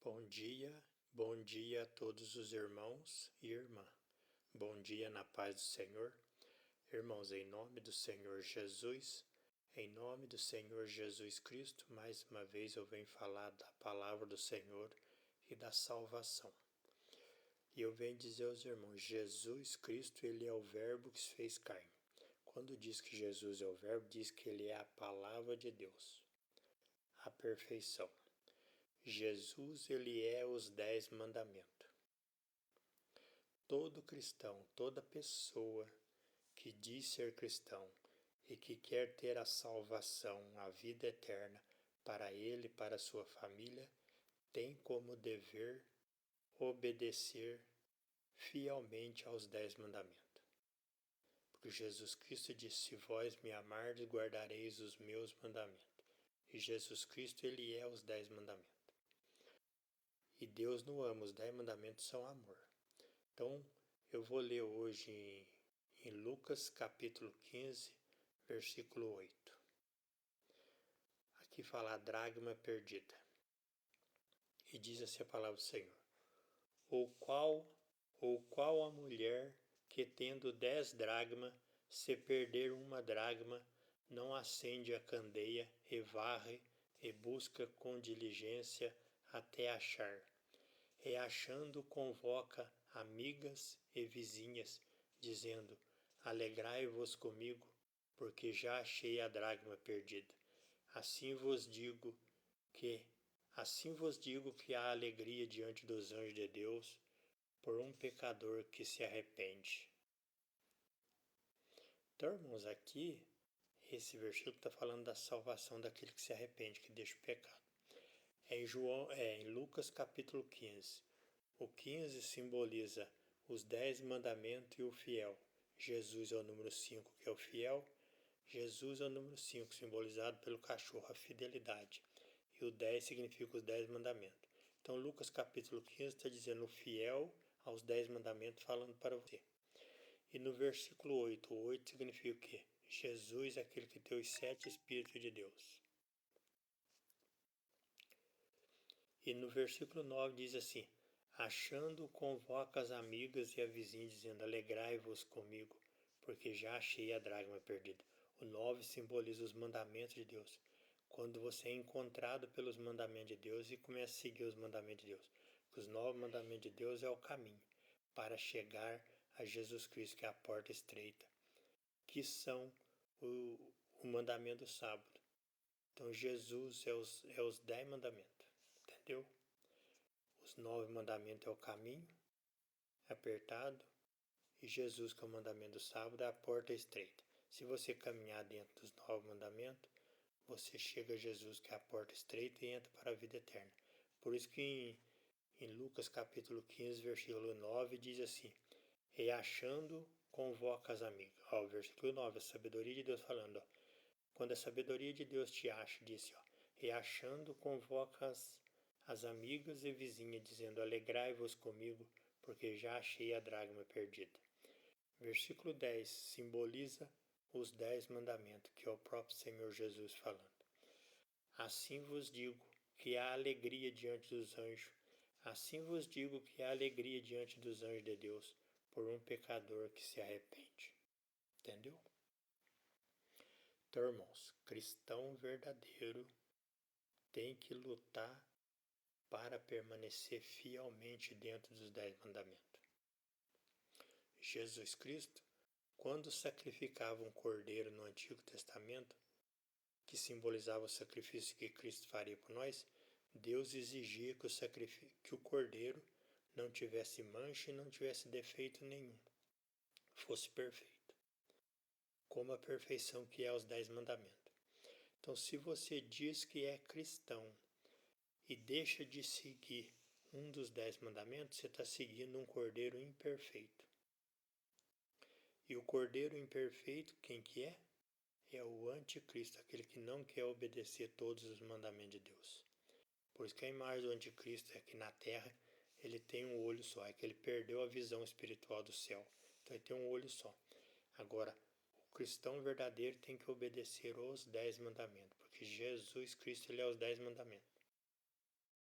Bom dia a todos os irmãos e irmã. Bom dia na paz do Senhor. Irmãos, em nome do Senhor Jesus, em nome do Senhor Jesus Cristo, mais uma vez eu venho falar da palavra do Senhor e da salvação. E eu venho dizer aos irmãos, Jesus Cristo, Ele é o verbo que se fez carne. Quando diz que Jesus é o verbo, diz que Ele é a palavra de Deus, a perfeição. Jesus, Ele é os 10 mandamentos. Todo cristão, toda pessoa que diz ser cristão e que quer ter a salvação, a vida eterna para ele e para a sua família, tem como dever obedecer fielmente aos 10 mandamentos. Porque Jesus Cristo disse, se vós me amardes, guardareis os meus mandamentos. E Jesus Cristo, Ele é os 10 mandamentos. E Deus não ama, os 10 mandamentos são amor. Então, eu vou ler hoje em Lucas capítulo 15, versículo 8. Aqui fala a dracma perdida. E diz assim a palavra do Senhor. Ou qual a mulher que tendo 10 dracmas, se perder uma dracma, não acende a candeia e varre e busca com diligência até achar. E achando convoca amigas e vizinhas, dizendo, alegrai-vos comigo, porque já achei a dracma perdida. Assim vos digo que há alegria diante dos anjos de Deus por um pecador que se arrepende. Então, irmãos, aqui, esse versículo está falando da salvação daquele que se arrepende, que deixa o pecado. Em Lucas capítulo 15. O 15 simboliza os 10 mandamentos e o fiel. Jesus é o número 5, que é o fiel. Jesus é o número 5, simbolizado pelo cachorro, a fidelidade. E o 10 significa os 10 mandamentos. Então, Lucas capítulo 15 está dizendo o fiel aos 10 mandamentos, falando para você. E no versículo 8, o 8 significa o quê? Jesus é aquele que tem os 7 Espíritos de Deus. E no versículo 9 diz assim, achando convoca as amigas e a vizinha, dizendo, alegrai-vos comigo, porque já achei a dracma perdida. O 9 simboliza os mandamentos de Deus. Quando você é encontrado pelos mandamentos de Deus e começa a seguir os mandamentos de Deus. Os 9 mandamentos de Deus é o caminho para chegar a Jesus Cristo, que é a porta estreita, que são o mandamento do sábado. Então Jesus é os 10 mandamentos, entendeu? Os 9 mandamentos é o caminho apertado e Jesus, que é o mandamento do sábado, é a porta estreita. Se você caminhar dentro dos 9 mandamentos, você chega a Jesus, que é a porta estreita, e entra para a vida eterna. Por isso que em Lucas capítulo 15, versículo 9, diz assim, e achando, convoca as amigas. O versículo 9, a sabedoria de Deus falando. Quando a sabedoria de Deus te acha, disse, e achando, convoca as amigas e vizinhas, dizendo, alegrai-vos comigo, porque já achei a dracma perdida. Versículo 10 simboliza os 10 mandamentos, que é o próprio Senhor Jesus falando. Assim vos digo que há alegria diante dos anjos, assim vos digo que há alegria diante dos anjos de Deus, por um pecador que se arrepende. Entendeu? Então, irmãos, cristão verdadeiro tem que lutar para permanecer fielmente dentro dos 10 mandamentos. Jesus Cristo, quando sacrificava um cordeiro no Antigo Testamento, que simbolizava o sacrifício que Cristo faria por nós, Deus exigia que o cordeiro não tivesse mancha e não tivesse defeito nenhum, fosse perfeito, como a perfeição que é os 10 mandamentos. Então, se você diz que é cristão e deixa de seguir um dos 10 mandamentos, você está seguindo um cordeiro imperfeito. E o cordeiro imperfeito, quem que é? É o anticristo, aquele que não quer obedecer todos os mandamentos de Deus. Por isso que a imagem do anticristo é que na terra ele tem um olho só, é que ele perdeu a visão espiritual do céu. Então ele tem um olho só. Agora, o cristão verdadeiro tem que obedecer os 10 mandamentos, porque Jesus Cristo ele é os 10 mandamentos.